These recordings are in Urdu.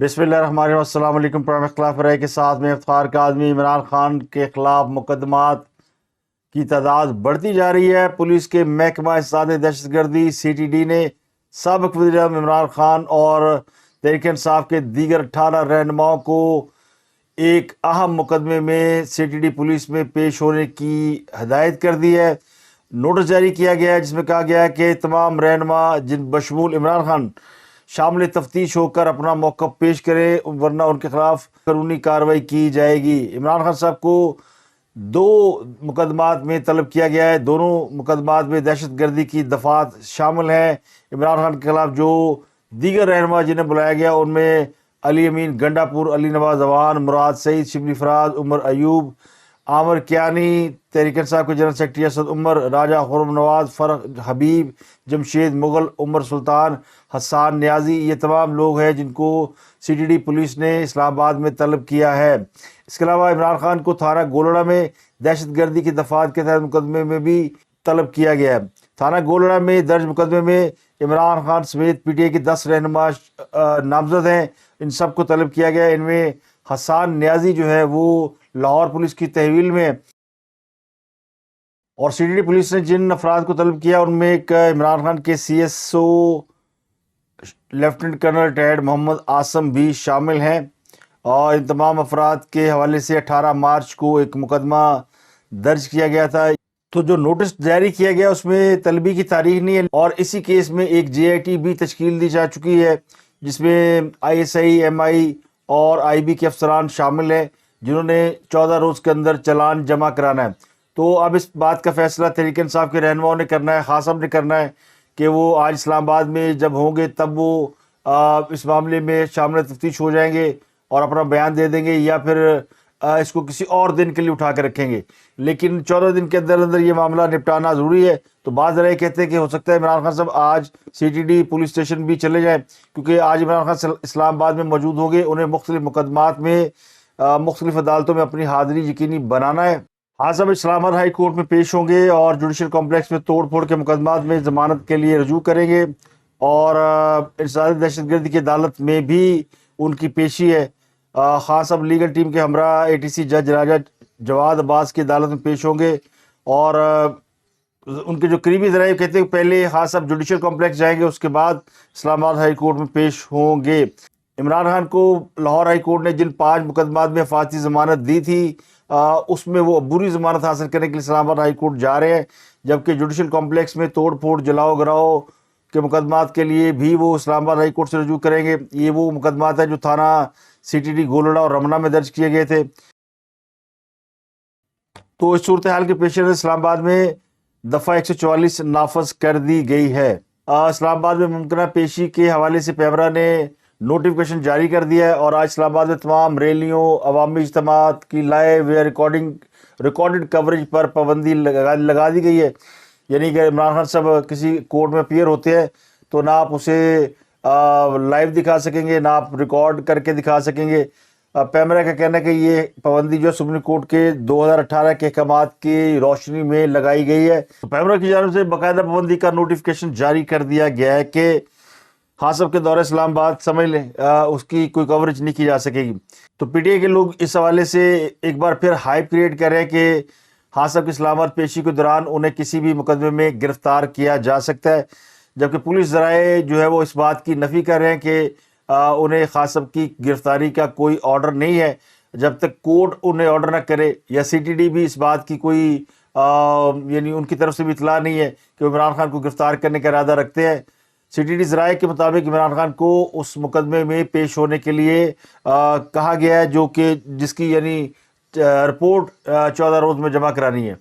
بسم اللہ الرحمن الرحیم۔ السلام علیکم۔ پروگرام اختلاف رائے کے ساتھ میں افتخار کاظمی۔ عمران خان کے خلاف مقدمات کی تعداد بڑھتی جا رہی ہے۔ پولیس کے محکمہ احساسات دہشت گردی CTD نے سابق وزیر اعظم عمران خان اور تحریک انصاف کے دیگر 18 رہنماؤں کو ایک اہم مقدمے میں CTD پولیس میں پیش ہونے کی ہدایت کر دی ہے۔ نوٹس جاری کیا گیا ہے جس میں کہا گیا ہے کہ تمام رہنما جن بشمول عمران خان شامل تفتیش ہو کر اپنا موقف پیش کریں، ورنہ ان کے خلاف قانونی کارروائی کی جائے گی۔ عمران خان صاحب کو 2 مقدمات میں طلب کیا گیا ہے۔ دونوں مقدمات میں دہشت گردی کی دفعات شامل ہیں۔ عمران خان کے خلاف جو دیگر رہنما جنہیں بلایا گیا ان میں علی امین گنڈا پور، علی نواز اوان، مراد سعید، شبلی فراز، عمر ایوب، عامر کیانی، تحریک انصاف کے جنرل سیکرٹری اسد عمر، راجہ خرم نواز، فرق حبیب، جمشید مغل، عمر سلطان، حسان نیازی، یہ تمام لوگ ہیں جن کو CTD پولیس نے اسلام آباد میں طلب کیا ہے۔ اس کے علاوہ عمران خان کو تھانہ گولڑا میں دہشت گردی کی دفعات کے تحت مقدمے میں بھی طلب کیا گیا ہے۔ تھانہ گولڑا میں درج مقدمے میں عمران خان سمیت PTI کے 10 رہنما نامزد ہیں۔ ان سب کو طلب کیا گیا ہے۔ ان میں حسان نیازی جو ہے وہ لاہور پولیس کی تحویل میں، اور CTD پولیس نے جن افراد کو طلب کیا ان میں ایک عمران خان کے CSO لیفٹیننٹ کرنل ریٹائرڈ محمد آسم بھی شامل ہیں، اور ان تمام افراد کے حوالے سے 18 مارچ کو ایک مقدمہ درج کیا گیا تھا۔ تو جو نوٹس جاری کیا گیا اس میں طلبی کی تاریخ نہیں ہے، اور اسی کیس میں ایک JIT بھی تشکیل دی جا چکی ہے جس میں ISI، MI اور IB کے افسران شامل ہیں جنہوں نے 14 روز کے اندر چالان جمع کرانا ہے۔ تو اب اس بات کا فیصلہ تحریک انصاف کے رہنماؤں نے کرنا ہے، خاص صاحب نے کرنا ہے کہ وہ آج اسلام آباد میں جب ہوں گے تب وہ اس معاملے میں شامل تفتیش ہو جائیں گے اور اپنا بیان دے دیں گے، یا پھر اس کو کسی اور دن کے لیے اٹھا کے رکھیں گے۔ لیکن 14 دن کے اندر اندر یہ معاملہ نپٹانا ضروری ہے۔ تو بعض ذرائع کہتے ہیں کہ ہو سکتا ہے عمران خان صاحب آج CTD پولیس اسٹیشن بھی چلے جائیں، کیونکہ آج عمران خان اسلام آباد میں موجود ہوں گے۔ انہیں مختلف مقدمات میں مختلف عدالتوں میں اپنی حاضری یقینی بنانا ہے۔ آج صاحب اسلام آباد ہائی کورٹ میں پیش ہوں گے اور جوڈیشل کمپلیکس میں توڑ پھوڑ کے مقدمات میں ضمانت کے لیے رجوع کریں گے، اور انسداد دہشت گردی کی عدالت میں بھی ان کی پیشی ہے۔ خان صاحب لیگل ٹیم کے ہمراہ ATC جج راجہ جواد عباس کی عدالت میں پیش ہوں گے، اور ان کے جو قریبی ذرائع کہتے ہیں کہ پہلے خان صاحب جوڈیشل کمپلیکس جائیں گے، اس کے بعد اسلام آباد ہائی کورٹ میں پیش ہوں گے۔ عمران خان کو لاہور ہائی کورٹ نے جن 5 مقدمات میں حفاظتی ضمانت دی تھی اس میں وہ عبوری ضمانت حاصل کرنے کے لیے اسلام آباد ہائی کورٹ جا رہے ہیں، جبکہ جوڈیشل کمپلیکس میں توڑ پھوڑ جلاؤ گراؤ کے مقدمات کے لیے بھی وہ اسلام آباد ہائی کورٹ سے رجوع کریں گے۔ یہ وہ مقدمات ہیں جو تھانہ CTD گولڑا اور رمنہ میں درج کیے گئے تھے۔ تو اس صورتحال کے پیش نظر اسلام آباد میں دفعہ 144 نافذ کر دی گئی ہے۔ اسلام آباد میں ممکنہ پیشی کے حوالے سے پیمرا نے نوٹیفیکیشن جاری کر دیا ہے، اور آج اسلام آباد میں تمام ریلیوں، عوامی اجتماعات کی لائیو یا ریکارڈڈ کوریج پر پابندی لگا دی گئی ہے۔ یعنی کہ عمران خان صاحب کسی کورٹ میں اپیئر ہوتے ہیں تو نہ آپ اسے لائیو دکھا سکیں گے، نہ آپ ریکارڈ کر کے دکھا سکیں گے۔ پیمرا کا کہنا ہے کہ یہ پابندی جو سپریم کورٹ کے 2018 کے احکامات کی روشنی میں لگائی گئی ہے۔ پیمرا کی جانب سے باقاعدہ پابندی کا نوٹیفیکیشن جاری کر دیا گیا ہے کہ خان صاحب کے دورہ اسلام آباد سمجھ لیں اس کی کوئی کوریج نہیں کی جا سکے گی۔ تو PTI کے لوگ اس حوالے سے ایک بار پھر ہائپ کریٹ کر رہے ہیں کہ خان صاحب کی اسلام آباد پیشی کے دوران انہیں کسی بھی مقدمے میں گرفتار کیا جا سکتا ہے، جبکہ پولیس ذرائع جو ہے وہ اس بات کی نفی کر رہے ہیں کہ انہیں خان صاحب کی گرفتاری کا کوئی آرڈر نہیں ہے، جب تک کورٹ انہیں آرڈر نہ کرے، یا CTD بھی اس بات کی کوئی یعنی ان کی طرف سے بھی اطلاع نہیں ہے کہ عمران خان کو گرفتار کرنے کا ارادہ رکھتے ہیں۔ CTD ذرائع کے مطابق عمران خان کو اس مقدمے میں پیش ہونے کے لیے کہا گیا ہے، جو کہ جس کی یعنی رپورٹ 14 روز میں جمع کرانی ہے۔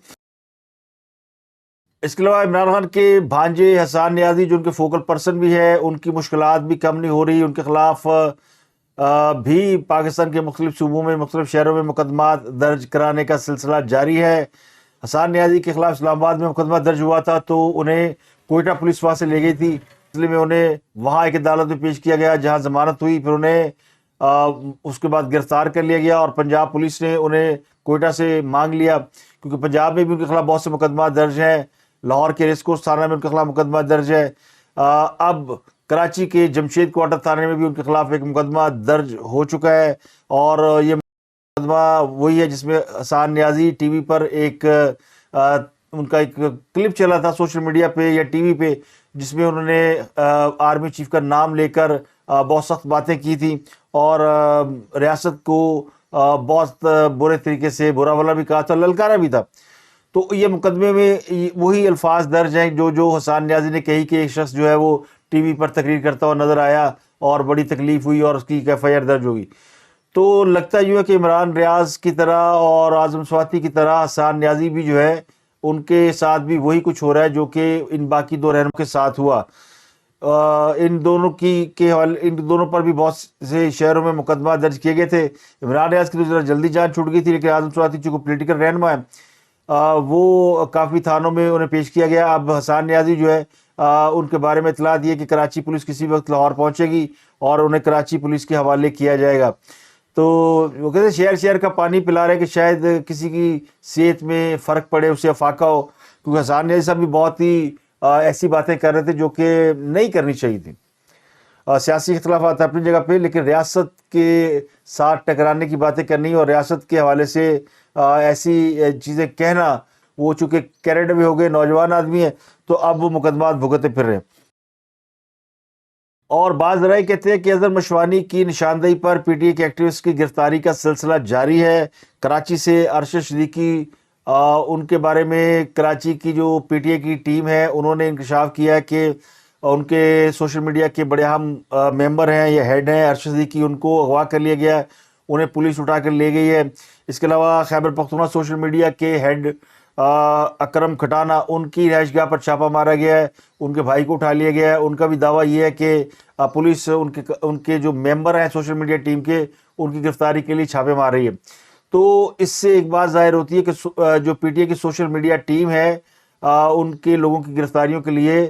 اس کے علاوہ عمران خان کے بھانجے حسان نیازی جو ان کے فوکل پرسن بھی ہے، ان کی مشکلات بھی کم نہیں ہو رہی۔ ان کے خلاف بھی پاکستان کے مختلف صوبوں میں، مختلف شہروں میں مقدمات درج کرانے کا سلسلہ جاری ہے۔ حسان نیازی کے خلاف اسلام آباد میں مقدمہ درج ہوا تھا تو انہیں کوئٹہ پولیس وہاں سے لے گئی تھی، اس لیے میں انہیں وہاں ایک عدالت میں پیش کیا گیا جہاں ضمانت ہوئی، پھر انہیں اس کے بعد گرفتار کر لیا گیا، اور پنجاب پولیس نے انہیں کوئٹہ سے مانگ لیا، کیونکہ پنجاب میں بھی ان کے خلاف بہت سے مقدمات درج ہیں۔ لاہور کے ریس کورس تھانہ میں ان کے خلاف مقدمہ درج ہے۔ اب کراچی کے جمشید کوارٹر تھانے میں بھی ان کے خلاف ایک مقدمہ درج ہو چکا ہے، اور یہ مقدمہ وہی ہے جس میں حسان نیازی ٹی وی پر ایک ان کا ایک کلپ چلا تھا سوشل میڈیا پہ یا ٹی وی پہ، جس میں انہوں نے آرمی چیف کا نام لے کر بہت سخت باتیں کی تھیں، اور ریاست کو بہت برے طریقے سے برا بھلا بھی کہا تھا، للکارا بھی تھا۔ تو یہ مقدمے میں وہی الفاظ درج ہیں جو حسان نیازی نے کہی کہ ایک شخص جو ہے وہ ٹی وی پر تقریر کرتا ہوا نظر آیا اور بڑی تکلیف ہوئی اور اس کی ایف آئی آر درج ہوگی۔ تو لگتا یوں ہے کہ عمران ریاض کی طرح اور اعظم سواتی کی طرح حسان نیازی بھی جو ہے ان کے ساتھ بھی وہی کچھ ہو رہا ہے جو کہ ان باقی دو رہنماؤں کے ساتھ ہوا۔ ان دونوں پر بھی بہت سے شہروں میں مقدمہ درج کیے گئے تھے۔ عمران ریاض کی تو ذرا جلدی جان چھوٹ گئی تھی، لیکن اعظم سواتی چونکہ پولیٹیکل رہنما ہے وہ کافی تھانوں میں انہیں پیش کیا گیا۔ اب حسان نیازی جو ہے ان کے بارے میں اطلاع دی ہے کہ کراچی پولیس کسی وقت لاہور پہنچے گی اور انہیں کراچی پولیس کے حوالے کیا جائے گا۔ تو وہ کہتے ہیں شہر شہر کا پانی پلا رہے کہ شاید کسی کی صحت میں فرق پڑے، اسے افاقہ ہو، کیونکہ حسان نیازی صاحب بھی بہت ہی ایسی باتیں کر رہے تھے جو کہ نہیں کرنی چاہیے تھی۔ سیاسی اختلافات اپنی جگہ پہ، لیکن ریاست کے ساتھ ٹکرانے کی باتیں کرنی اور ریاست کے حوالے سے ایسی چیزیں کہنا، وہ چونکہ کینیڈا میں ہو گئے، نوجوان آدمی ہیں، تو اب وہ مقدمات بھگتتے پھر رہے ہیں۔ اور بعض رائے کہتے ہیں کہ اظہر مشوانی کی نشاندہی پر پی ٹی اے کے ایکٹیوسٹ کی گرفتاری کا سلسلہ جاری ہے۔ کراچی سے ارشد صدیقی ان کے بارے میں کراچی کی جو پی ٹی اے کی ٹیم ہے انہوں نے انکشاف کیا ہے کہ ان کے سوشل میڈیا کے بڑے اہم ممبر ہیں یا ہیڈ ہیں ارشد صدیقی، ان کو اغوا کر لیا گیا ہے، انہیں پولیس اٹھا کر لے گئی ہے۔ اس کے علاوہ خیبر پختونخوا سوشل میڈیا کے ہیڈ اکرم کھٹانہ، ان کی رہائش گاہ پر چھاپہ مارا گیا ہے، ان کے بھائی کو اٹھا لیا گیا ہے۔ ان کا بھی دعویٰ یہ ہے کہ پولیس ان کے جو ممبر ہیں سوشل میڈیا ٹیم کے، ان کی گرفتاری کے لیے چھاپے مار رہی ہے۔ تو اس سے ایک بات ظاہر ہوتی ہے کہ جو پی ٹی اے کی سوشل میڈیا ٹیم ہے ان کے لوگوں کی گرفتاریوں کے لیے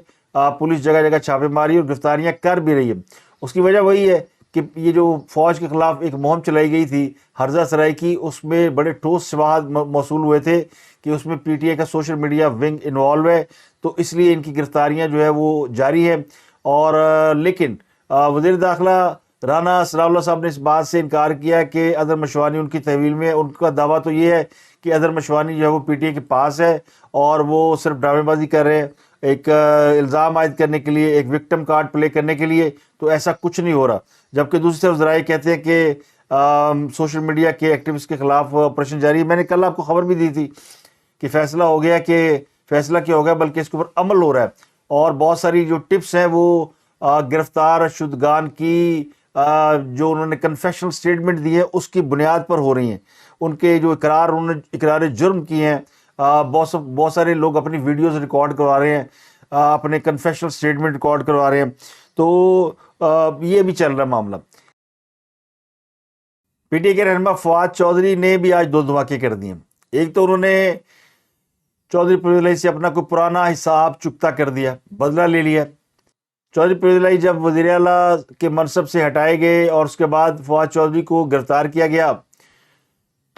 پولیس جگہ جگہ چھاپے ماری اور گرفتاریاں کر بھی رہی ہے۔ اس کی وجہ وہی ہے کہ یہ جو فوج کے خلاف ایک مہم چلائی گئی تھی ہرزہ سرائی کی، اس میں بڑے ٹھوس شواہد موصول ہوئے تھے کہ اس میں پی ٹی اے کا سوشل میڈیا ونگ انوالو ہے، تو اس لیے ان کی گرفتاریاں جو ہے وہ جاری ہے۔ اور لیکن وزیر داخلہ رانا ثناء اللہ صاحب نے اس بات سے انکار کیا کہ اظہر مشوانی ان کی تحویل میں۔ ان کا دعویٰ تو یہ ہے کہ اظہر مشوانی جو ہے وہ پی ٹی اے کے پاس ہے اور وہ صرف ڈرامے بازی کر رہے ہیں، ایک الزام عائد کرنے کے لیے، ایک وکٹم کارڈ پلے کرنے کے لیے، تو ایسا کچھ نہیں ہو رہا۔ جبکہ دوسری طرف ذرائع کہتے ہیں کہ سوشل میڈیا کے ایکٹیوسٹ کے خلاف آپریشن جاری ہے۔ میں نے کل آپ کو خبر بھی دی تھی کہ فیصلہ ہو گیا، کہ فیصلہ کیا ہو گیا بلکہ اس کے اوپر عمل ہو رہا ہے، اور بہت ساری جو ٹپس ہیں وہ گرفتار شدگان کی جو انہوں نے کنفیشنل سٹیٹمنٹ دی ہے اس کی بنیاد پر ہو رہی ہیں۔ ان کے جو انہوں نے اقرار جرم کیے ہیں، بہت سارے لوگ اپنی ویڈیوز ریکارڈ کروا رہے ہیں، اپنے کنفیشنل سٹیٹمنٹ ریکارڈ کروا رہے ہیں، تو یہ بھی چل رہا معاملہ۔ پی ٹی اے کے رہنما فواد چودھری نے بھی آج دو دھماکے کر دیے۔ ایک تو انہوں نے چودھری پرویز الہی سے اپنا کوئی پرانا حساب چکتا کر دیا، بدلہ لے لیا۔ چودھری پرویز الہی جب وزیر اعلیٰ کے منصب سے ہٹائے گئے اور اس کے بعد فواد چودھری کو گرفتار کیا گیا،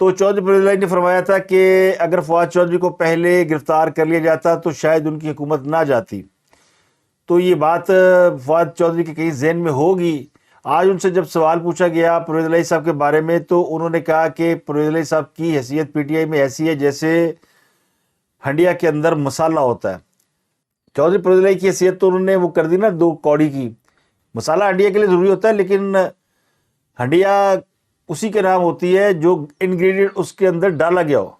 تو چودھری پرویز الہی نے فرمایا تھا کہ اگر فواد چودھری کو پہلے گرفتار کر لیا جاتا تو شاید ان کی حکومت نہ جاتی۔ تو یہ بات فواد چودھری کے کہیں ذہن میں ہوگی۔ آج ان سے جب سوال پوچھا گیا پرویز الہی صاحب کے بارے میں، تو انہوں نے کہا کہ پرویز الہی صاحب کی حیثیت پی ٹی آئی میں ایسی ہے جیسے ہنڈیا کے اندر مسالہ ہوتا ہے۔ چودھری پرویز الہی کی حیثیت تو انہوں نے وہ کر دی نا دو کوڑی کی۔ مسالہ ہنڈیا کے لیے ضروری ہوتا ہے، لیکن ہنڈیا اسی کے نام ہوتی ہے جو انگریڈینٹ اس کے اندر ڈالا گیا ہو۔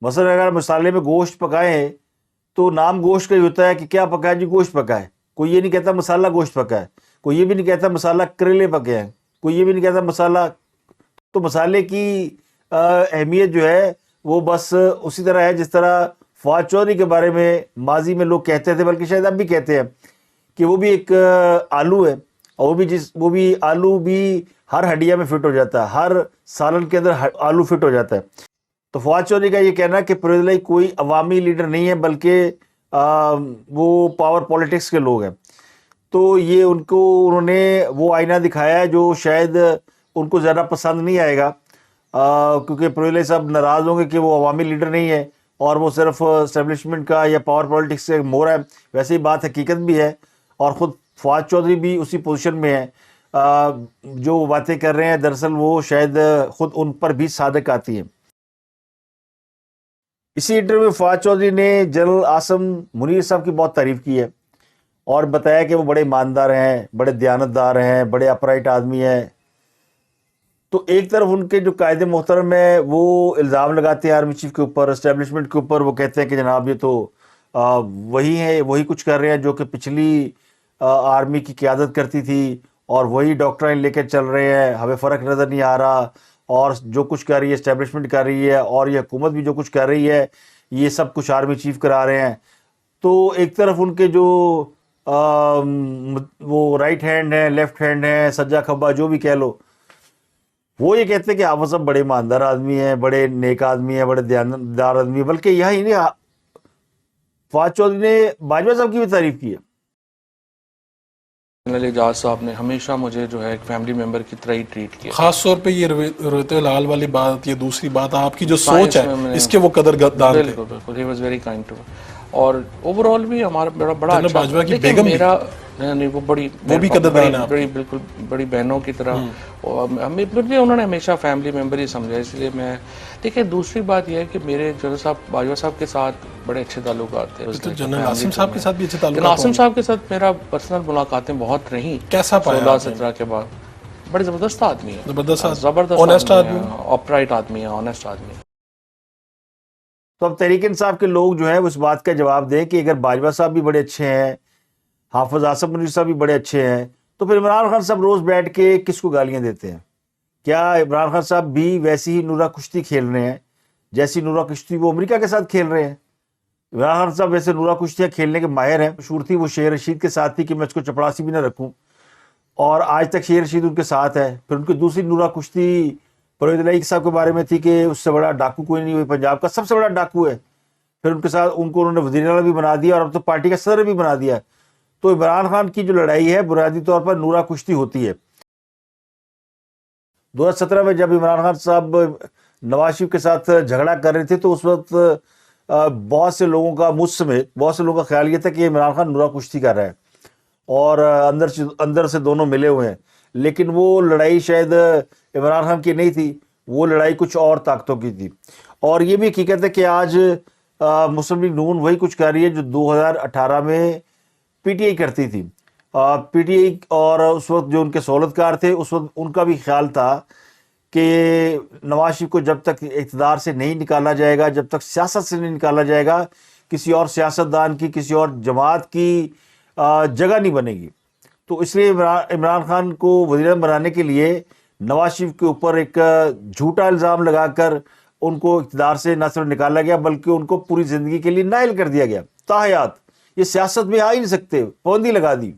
مثلا اگر مسالے میں گوشت پکائے ہیں تو نام گوشت کا ہی ہوتا ہے کہ کیا پکایا جی، گوشت پکا ہے۔ کوئی یہ نہیں کہتا مسالہ گوشت پکا ہے، کوئی یہ بھی نہیں کہتا مسالہ کریلے پکے ہیں، کوئی یہ بھی نہیں کہتا مسالہ۔ تو مسالے کی اہمیت جو ہے وہ بس اسی طرح ہے جس طرح فواد چودھری کے بارے میں ماضی میں لوگ کہتے تھے، بلکہ شاید اب بھی کہتے ہیں کہ وہ بھی ایک آلو ہے، اور وہ بھی آلو بھی ہر ہڈیا میں فٹ ہو جاتا ہے، ہر سالن کے اندر آلو فٹ ہو جاتا ہے۔ تو فواد چودھری کا یہ کہنا ہے کہ پرویز الہی کوئی عوامی لیڈر نہیں ہے، بلکہ وہ پاور پولیٹکس کے لوگ ہیں۔ تو یہ انہوں نے وہ آئینہ دکھایا ہے جو شاید ان کو زیادہ پسند نہیں آئے گا، کیونکہ پرویز الہی صاحب ناراض ہوں گے کہ وہ عوامی لیڈر نہیں ہے اور وہ صرف اسٹیبلشمنٹ کا یا پاور پولیٹکس سے مور ہے۔ ویسے ہی بات حقیقت بھی ہے، اور خود فواد چودھری بھی اسی پوزیشن میں ہیں. جو وہ باتیں کر رہے ہیں دراصل وہ شاید خود ان پر بھی صادق آتی ہیں. اسی انٹرویو میں فواد چودھری نے جنرل عاصم منیر صاحب کی بہت تعریف کی ہے اور بتایا کہ وہ بڑے ایماندار ہیں, بڑے دیانتدار ہیں, بڑے اپرائٹ آدمی ہیں. تو ایک طرف ان کے جو قائد محترم ہیں وہ الزام لگاتے ہیں آرمی چیف کے اوپر, اسٹیبلشمنٹ کے اوپر. وہ کہتے ہیں کہ جناب یہ تو وہی ہے, وہی کچھ کر رہے ہیں جو کہ پچھلی آرمی کی قیادت کرتی تھی اور وہی ڈاکٹرائن لے کے چل رہے ہیں, ہمیں فرق نظر نہیں آ رہا. اور جو کچھ کر رہی ہے اسٹیبلشمنٹ کر رہی ہے اور یہ حکومت بھی جو کچھ کر رہی ہے یہ سب کچھ آرمی چیف کرا رہے ہیں. تو ایک طرف ان کے جو وہ رائٹ ہینڈ ہیں, لیفٹ ہینڈ ہیں, سجا کھبا جو بھی کہہ لو, وہ یہ کہتے ہیں کہ آپ سب بڑے ایماندار آدمی ہیں, بڑے نیک آدمی ہیں, بڑے دیانتدار آدمی ہیں. بلکہ یہی نہیں, فواد چودھری نے باجوہ صاحب کی بھی تعریف کی ہے. جنرل اعجاز صاحب نے ہمیشہ مجھے جو ہے ایک فیملی ممبر کی طرح ہی ٹریٹ کیا. خاص طور پہ یہ رویت العال والی بات, یہ دوسری بات, آپ کی جو سوچ ہے اس کے وہ قدردان تھے. بالکل بالکل, he was very kind too. اور اوور آل بھی ہمارا بڑا جنرل اچھا. باجوہ کی بیگم میرا نہیں, وہ بڑی قدردان ہے, بڑی بالکل بڑی بہنوں کی طرح. مجھے انہوں نے ہمیشہ فیملی ممبر ہی سمجھا, اس لیے میں. دیکھیں دوسری بات یہ ہے کہ میرے جنرل صاحب باجوہ صاحب کے ساتھ بڑے اچھے تعلقات تھے. تو جنرل عاصم صاحب کے ساتھ بھی اچھے تعلقات. جنرل عاصم صاحب کے ساتھ میرا پرسنل ملاقاتیں بہت رہیں. کیسا پایا 16-17 کے بعد. بڑے زبردست آدمی ہیں, زبردست آدمی, آپرائٹ آدمی ہیں, آنیسٹ آدمی ہیں. تو اب تحریک انصاف کے لوگ جو ہیں اس بات کا جواب دیں کہ اگر باجوہ صاحب بھی بڑے اچھے ہیں, حافظ عاصم منیر صاحب بھی بڑے اچھے ہیں, تو پھر عمران خان صاحب روز بیٹھ کے کس کو گالیاں دیتے ہیں؟ کیا عمران خان صاحب بھی ویسی ہی نورہ کشتی کھیل رہے ہیں جیسی نورہ کشتی وہ امریکہ کے ساتھ کھیل رہے ہیں؟ عمران خان صاحب ویسے نورہ کشتیاں کھیلنے کے ماہر ہیں. مشہور تھی وہ شیر رشید کے ساتھ تھی کہ میں اس کو چپڑاسی بھی نہ رکھوں, اور آج تک شیر رشید ان کے ساتھ ہے. پھر ان کی دوسری نورہ کشتی پرویز الہی صاحب کے بارے میں تھی کہ اس سے بڑا ڈاکو کوئی نہیں, ہوئی پنجاب کا سب سے بڑا ڈاکو ہے. پھر ان کے ساتھ ان کو انہوں نے وزیر اعلیٰ بھی بنا دیا اور اب تو پارٹی کا صدر بھی بنا دیا. تو عمران خان کی جو لڑائی ہے بنیادی طور پر نورہ کشتی ہوتی ہے. 2017 میں جب عمران خان صاحب نواز شریف کے ساتھ جھگڑا کر رہے تھے تو اس وقت بہت سے لوگوں کا, مجھ سمیت بہت سے لوگوں کا خیال یہ تھا کہ عمران خان نورہ کشتی کر رہا ہے اور اندر سے دونوں ملے ہوئے ہیں. لیکن وہ لڑائی شاید عمران خان کی نہیں تھی, وہ لڑائی کچھ اور طاقتوں کی تھی. اور یہ بھی حقیقت ہے کہ آج مسلم لیگ نون وہی کچھ کر رہی ہے جو 2018 میں پی ٹی آئی کرتی تھی. پی ٹی آئی اور اس وقت جو ان کے سہولتکار تھے اس وقت ان کا بھی خیال تھا کہ نواز شریف کو جب تک اقتدار سے نہیں نکالا جائے گا, جب تک سیاست سے نہیں نکالا جائے گا, کسی اور سیاستدان کی, کسی اور جماعت کی جگہ نہیں بنے گی. تو اس لیے عمران خان کو وزیر اعظم بنانے کے لیے نواز شریف کے اوپر ایک جھوٹا الزام لگا کر ان کو اقتدار سے نہ صرف نکالا گیا بلکہ ان کو پوری زندگی کے لیے نائل کر دیا گیا تاحیات. یہ سیاست میں آ ہی نہیں سکتے, پابندی لگا دی.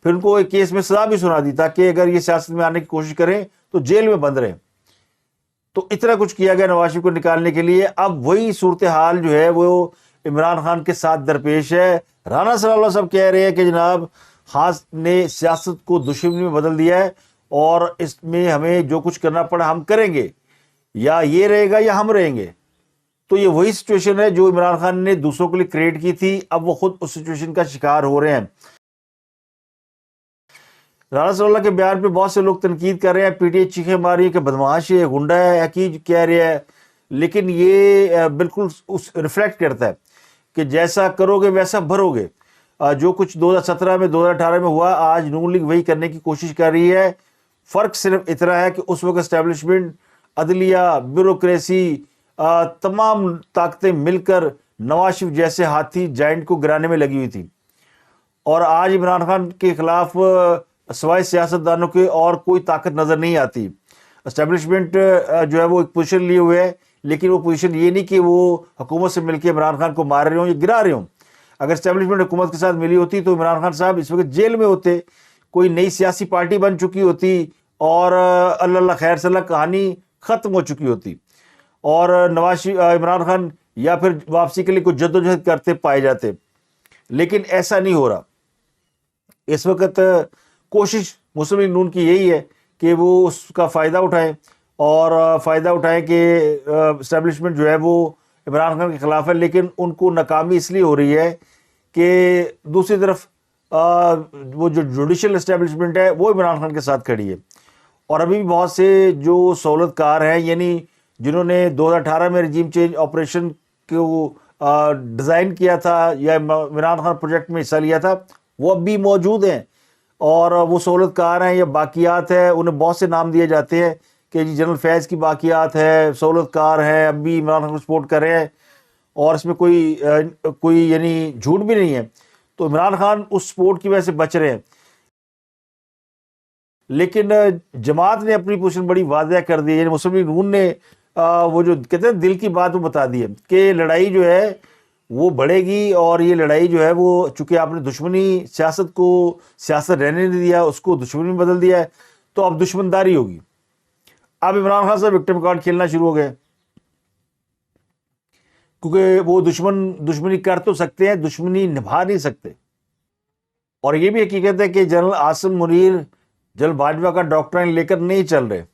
پھر ان کو ایک کیس میں سزا بھی سنا دی تاکہ اگر یہ سیاست میں آنے کی کوشش کریں تو جیل میں بند رہیں. تو اتنا کچھ کیا گیا نواز شریف کو نکالنے کے لیے. اب وہی صورتحال جو ہے وہ عمران خان کے ساتھ درپیش ہے. رانا صلی اللہ صاحب کہہ رہے ہیں کہ جناب خاص نے سیاست کو دشمنی میں بدل دیا ہے اور اس میں ہمیں جو کچھ کرنا پڑا ہم کریں گے, یا یہ رہے گا یا ہم رہیں گے. تو یہ وہی سچویشن ہے جو عمران خان نے دوسروں کے لیے کریٹ کی تھی. اب وہ خود اس سچویشن کا شکار ہو رہے ہیں. رانا صلی اللہ کے بیان پہ بہت سے لوگ تنقید کر رہے ہیں, پی ٹی آئی چیخیں ماری کہ بدمعاش ہے, گنڈا ہے, حقیق کہہ رہے ہے. لیکن یہ بالکل ریفلیکٹ کرتا ہے کہ جیسا کرو گے ویسا بھرو گے. جو کچھ 2017 میں 2018 میں ہوا آج نون لیگ وہی کرنے کی کوشش کر رہی ہے. فرق صرف اتنا ہے کہ اس وقت اسٹیبلشمنٹ, عدلیہ, بیوروکریسی, تمام طاقتیں مل کر نواز شریف جیسے ہاتھی جائنٹ کو گرانے میں لگی ہوئی تھی. اور آج عمران خان کے خلاف سوائے سیاستدانوں کے اور کوئی طاقت نظر نہیں آتی. اسٹیبلشمنٹ جو ہے وہ ایک پوزیشن لیے ہوئے ہے, لیکن وہ پوزیشن یہ نہیں کہ وہ حکومت سے مل کے عمران خان کو مار رہے ہوں یا گرا رہے ہوں. اگر اسٹیبلشمنٹ حکومت کے ساتھ ملی ہوتی تو عمران خان صاحب اس وقت جیل میں ہوتے, کوئی نئی سیاسی پارٹی بن چکی ہوتی اور اللہ اللہ خیر صلی اللہ کہانی ختم ہو چکی ہوتی, اور عمران خان یا پھر واپسی کے لیے کوئی جدوجہد کرتے پائے جاتے. لیکن ایسا نہیں ہو رہا. اس وقت کوشش مسلم لیگ نون کی یہی ہے کہ وہ اس کا فائدہ اٹھائیں اور فائدہ اٹھائیں کہ اسٹیبلشمنٹ جو ہے وہ عمران خان کے خلاف ہے. لیکن ان کو ناکامی اس لیے ہو رہی ہے کہ دوسری طرف وہ جو جوڈیشل اسٹیبلشمنٹ ہے وہ عمران خان کے ساتھ کھڑی ہے. اور ابھی بھی بہت سے جو سہولت کار ہیں، یعنی جنہوں نے 2018 میں رجیم چینج آپریشن کو ڈیزائن کیا تھا یا عمران خان پروجیکٹ میں حصہ لیا تھا، وہ اب بھی موجود ہیں اور وہ سہولت کار ہیں یا باقیات ہے. انہیں بہت سے نام دیے جاتے ہیں کہ جی جنرل فیض کی باقیات ہے، سہولت کار ہے، اب بھی عمران خان کو سپورٹ کر رہے ہیں اور اس میں کوئی یعنی جھوٹ بھی نہیں ہے. تو عمران خان اس سپورٹ کی وجہ سے بچ رہے ہیں. لیکن جماعت نے اپنی پوزیشن بڑی واضح کر دی، یعنی مسلم لیگ نون نے وہ جو کہتے ہیں دل کی بات وہ بتا دی ہے کہ لڑائی جو ہے وہ بڑھے گی، اور یہ لڑائی جو ہے وہ چونکہ آپ نے دشمنی سیاست کو سیاست رہنے نہیں دیا، اس کو دشمنی میں بدل دیا ہے، تو اب دشمنداری ہوگی. اب عمران خان صاحب وکٹم کارڈ کھیلنا شروع ہو گئے، کیونکہ وہ دشمنی کر تو سکتے ہیں، دشمنی نبھا نہیں سکتے. اور یہ بھی حقیقت ہے کہ جنرل عاصم منیر جنرل باجوہ کا ڈاکٹرائن لے کر نہیں چل رہے.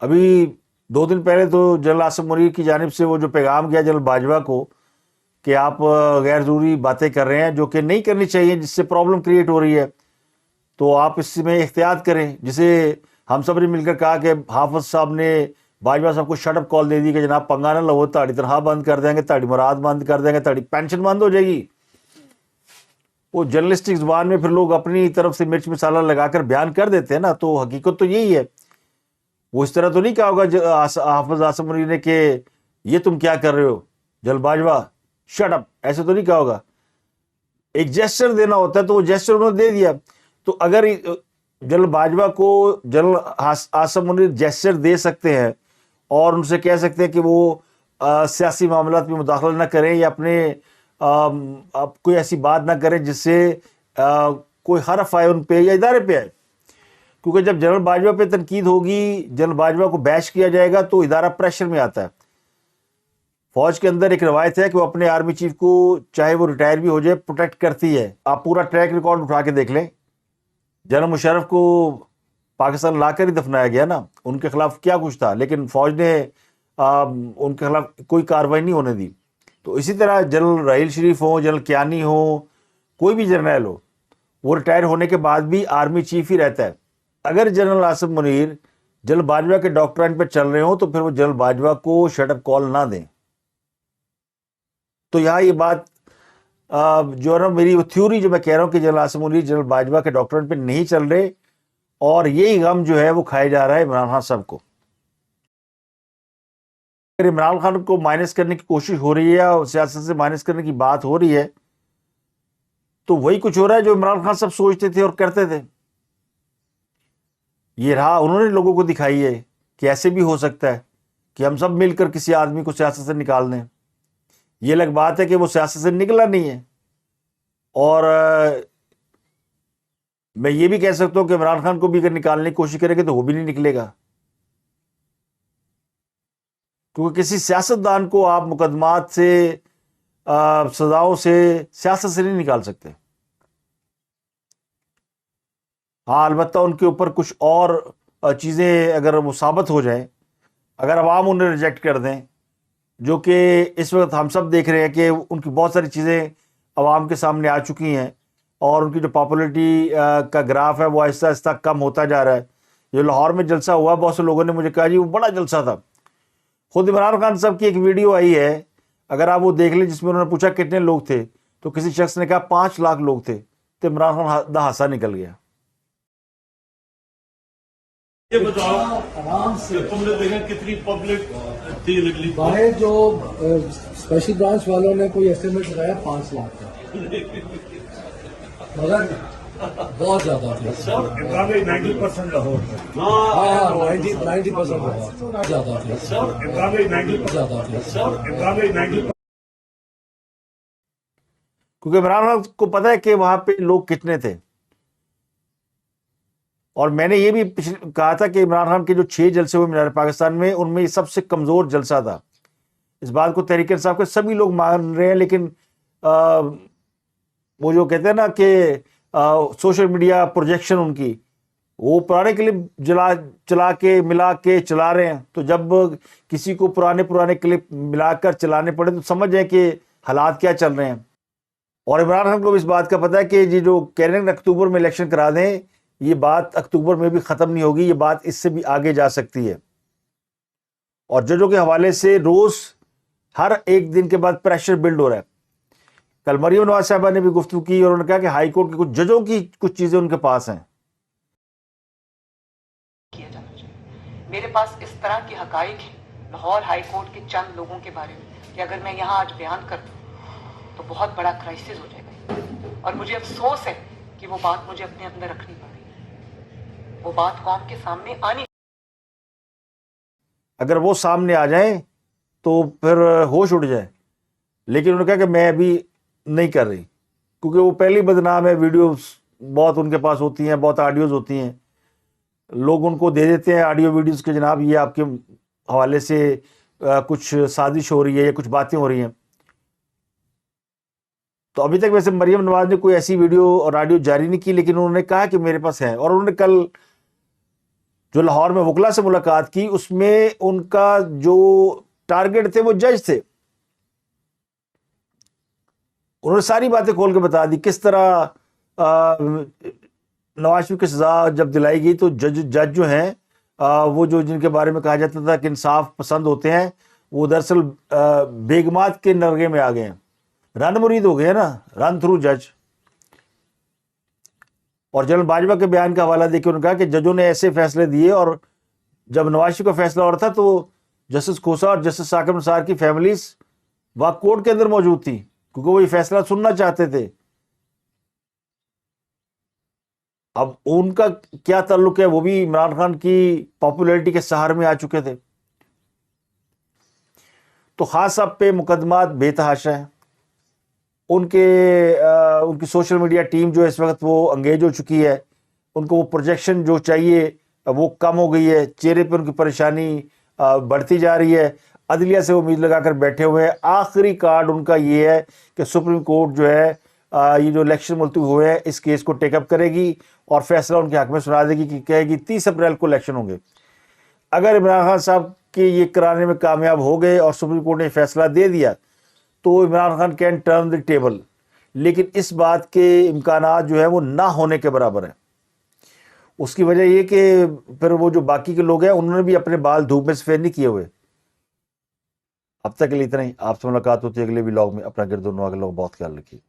ابھی 2 دن پہلے تو جنرل عاصم منیر کی جانب سے وہ جو پیغام گیا جنرل باجوہ کو کہ آپ غیر ضروری باتیں کر رہے ہیں جو کہ نہیں کرنی چاہیے، جس سے پرابلم کریٹ ہو رہی ہے، تو آپ اس میں احتیاط کریں. جسے ہم سب نے مل کر کہا کہ حافظ صاحب نے باجوہ صاحب کو شٹ اپ کال دے دی کہ جناب پنگا نہ لو، تاڑی تنخواہ بند کر دیں گے، تاڑی مراد بند کر دیں گے، تاڑی پینشن بند ہو جائے گی. وہ جرنلسٹک زبان میں پھر لوگ اپنی طرف سے مرچ مسالہ لگا کر بیان کر دیتے ہیں نا، تو حقیقت تو یہی ہے. وہ اس طرح تو نہیں کہا ہوگا حافظ عاصم منیر نے کہ یہ تم کیا کر رہے ہو جنرل باجوہ شٹ اپ، ایسے تو نہیں کہا ہوگا. ایک جیسچر دینا ہوتا ہے تو وہ جیسچر انہوں نے دے دیا. تو اگر جنرل باجوہ کو جنرل عاصم منیر جیسچر دے سکتے ہیں اور ان سے کہہ سکتے ہیں کہ وہ سیاسی معاملات میں مداخلت نہ کریں یا اپنے کوئی ایسی بات نہ کریں جس سے کوئی حرف آئے ان پہ یا ادارے پہ آئے، کیونکہ جب جنرل باجوہ پہ تنقید ہوگی، جنرل باجوہ کو بیش کیا جائے گا تو ادارہ پریشر میں آتا ہے. فوج کے اندر ایک روایت ہے کہ وہ اپنے آرمی چیف کو چاہے وہ ریٹائر بھی ہو جائے پروٹیکٹ کرتی ہے. آپ پورا ٹریک ریکارڈ اٹھا کے دیکھ لیں، جنرل مشرف کو پاکستان لا کر ہی دفنایا گیا نا، ان کے خلاف کیا کچھ تھا، لیکن فوج نے ان کے خلاف کوئی کارروائی نہیں ہونے دی. تو اسی طرح جنرل راحیل شریف ہو، جنرل کیانی ہو، کوئی بھی جرنیل ہو، وہ ریٹائر ہونے کے بعد بھی آرمی چیف ہی رہتا ہے. اگر جنرل عاصم منیر جنرل باجوہ کے ڈاکٹرائن پہ چل رہے ہوں تو پھر وہ جنرل باجوہ کو شٹ اپ کال نہ دیں. تو یہاں یہ بات جو ہے نا، میری وہ تھیوری جو میں کہہ رہا ہوں کہ جنرل عاصم منیر جنرل باجوہ کے ڈاکٹرائن پہ نہیں چل رہے، اور یہی غم جو ہے وہ کھایا جا رہا ہے عمران خان صاحب کو. اگر عمران خان کو مائنس کرنے کی کوشش ہو رہی ہے اور سیاست سے مائنس کرنے کی بات ہو رہی ہے، تو وہی کچھ ہو رہا ہے جو عمران خان صاحب سوچتے تھے اور کرتے تھے. یہ راہ انہوں نے لوگوں کو دکھائی ہے کہ ایسے بھی ہو سکتا ہے کہ ہم سب مل کر کسی آدمی کو سیاست سے نکال دیں. یہ الگ بات ہے کہ وہ سیاست سے نکلا نہیں ہے، اور میں یہ بھی کہہ سکتا ہوں کہ عمران خان کو بھی اگر نکالنے کی کوشش کرے گا تو وہ بھی نہیں نکلے گا، کیونکہ کسی سیاستدان کو آپ مقدمات سے سزاؤں سے سیاست سے نہیں نکال سکتے. ہاں البتہ ان کے اوپر کچھ اور چیزیں اگر وہ ثابت ہو جائیں، اگر عوام انہیں ریجیکٹ کر دیں، جو کہ اس وقت ہم سب دیکھ رہے ہیں کہ ان کی بہت ساری چیزیں عوام کے سامنے آ چکی ہیں اور ان کی جو پاپولرٹی کا گراف ہے وہ آہستہ آہستہ کم ہوتا جا رہا ہے. جو لاہور میں جلسہ ہوا، بہت سے لوگوں نے مجھے کہا جی وہ بڑا جلسہ تھا. خود عمران خان صاحب کی ایک ویڈیو آئی ہے، اگر آپ وہ دیکھ لیں، جس میں انہوں نے پوچھا کتنے لوگ تھے، تو کسی شخص نے کہا 5 لاکھ لوگ تھے، تو عمران خان دا ہنسا نکل گیا. یہ بتاؤ آرام سے تم نے دیکھا کتنی پبلک تھی ریلیف، باہر جو اسپیشل برانچ والوں نے کوئی ایسٹیمیٹ لگایا 5 لاکھ کا، مگر بہت زیادہ تھا. 90% لاہور ہاں 90% بہت زیادہ تھا. زیادہ تھا. کیونکہ عمران خان کو پتہ ہے کہ وہاں پہ لوگ کتنے تھے. اور میں نے یہ بھی کہا تھا کہ عمران خان کے جو 6 جلسے ہوئے مینار پاکستان میں، ان میں یہ سب سے کمزور جلسہ تھا. اس بات کو تحریک انصاف کے سبھی لوگ مان رہے ہیں، لیکن وہ جو کہتے ہیں نا کہ سوشل میڈیا پروجیکشن ان کی، وہ پرانے کلپ چلا کے ملا کے چلا رہے ہیں. تو جب کسی کو پرانے کلپ ملا کر چلانے پڑے تو سمجھ جائیں کہ حالات کیا چل رہے ہیں. اور عمران خان کو بھی اس بات کا پتہ ہے کہ یہ جو کہہ رہے ہیں اکتوبر میں الیکشن کرا دیں، یہ بات اکتوبر میں بھی ختم نہیں ہوگی، یہ بات اس سے بھی آگے جا سکتی ہے. اور ججوں کے حوالے سے روز ہر ایک دن کے بعد پریشر بلڈ ہو رہا ہے. کل مریم نواز صاحبہ نے بھی گفتگو کی اور انہوں نے کہا کہ ہائی کورٹ کے کچھ ججوں کی کچھ چیزیں ان کے پاس ہیں. کیا جانا چاہیے. میرے پاس اس طرح کی حقائق ہیں لاہور ہائی کورٹ کے چند لوگوں کے بارے میں کہ اگر میں یہاں آج بیان کر دوں تو بہت بڑا کرائسس ہو جائے گا. اور مجھے افسوس ہے کہ وہ بات مجھے اپنے اندر رکھنی پڑ رہی ہے. وہ بات قوم کے سامنے آنی. اگر وہ سامنے آ جائیں تو پھر ہوش اڑ جائے. لیکن انہوں نے کہا کہ میں ابھی نہیں کر رہی، کیونکہ وہ پہلی بدنام ہے. ویڈیوز بہت ان کے پاس ہوتی ہیں، بہت آڈیوز ہوتی ہیں، لوگ ان کو دے دیتے ہیں آڈیو ویڈیوز کے جناب یہ آپ کے حوالے سے کچھ سازش ہو رہی ہے یا کچھ باتیں ہو رہی ہیں. تو ابھی تک ویسے مریم نواز نے کوئی ایسی ویڈیو اور آڈیو جاری نہیں کی، لیکن انہوں نے کہا کہ میرے پاس ہے. اور انہوں نے کل جو لاہور میں وکلا سے ملاقات کی، اس میں ان کا جو ٹارگٹ تھے وہ جج تھے. انہوں نے ساری باتیں کھول کے بتا دی کس طرح نواز شریف کی سزا جب دلائی گئی تو جج جو ہیں وہ جو جن کے بارے میں کہا جاتا تھا کہ انصاف پسند ہوتے ہیں، وہ دراصل بیگمات کے نرغے میں آ گئے ہیں، رن مرید ہو گئے ہیں نا، رن تھرو جج. اور جنرل باجوہ کے بیان کا حوالہ دے کے انہوں نے کہا کہ ججوں نے ایسے فیصلے دیے، اور جب نواز شریف کا فیصلہ ہو رہا تھا تو جسٹس کھوسا اور جسٹس ثاقب نثار کی فیملیز وہاں کورٹ کے اندر موجود تھی، کیونکہ وہ یہ فیصلہ سننا چاہتے تھے. اب ان کا کیا تعلق ہے، وہ بھی عمران خان کی پاپولیرٹی کے سہار میں آ چکے تھے. تو خاص صاحب پہ مقدمات بے تحاشا ہیں. ان کی سوشل میڈیا ٹیم جو ہے اس وقت وہ انگیج ہو چکی ہے. ان کو وہ پروجیکشن جو چاہیے وہ کم ہو گئی ہے، چہرے پہ ان کی پریشانی بڑھتی جا رہی ہے. عدلیہ سے امید لگا کر بیٹھے ہوئے ہیں. آخری کارڈ ان کا یہ ہے کہ سپریم کورٹ جو ہے یہ جو الیکشن ملتوی ہوئے ہیں اس کیس کو ٹیک اپ کرے گی اور فیصلہ ان کے حق میں سنا دے گی کہ کہے گی 30 اپریل کو الیکشن ہوں گے. اگر عمران خان صاحب کے یہ کرانے میں کامیاب ہو گئے اور سپریم کورٹ نے فیصلہ دے دیا تو Imran Khan can turn the table. لیکن اس بات کے امکانات جو ہے وہ نہ ہونے کے برابر ہیں. اس کی وجہ یہ کہ پھر وہ جو باقی کے لوگ ہیں انہوں نے بھی اپنے بال دھوپ میں سفید نہیں کیے ہوئے. اب تک کے لیے اتنا ہی. آپ سے ملاقات ہوتی ہے اگلے ولاگ میں. اپنا گرد و نواح کا لوگ بہت خیال رکھیے.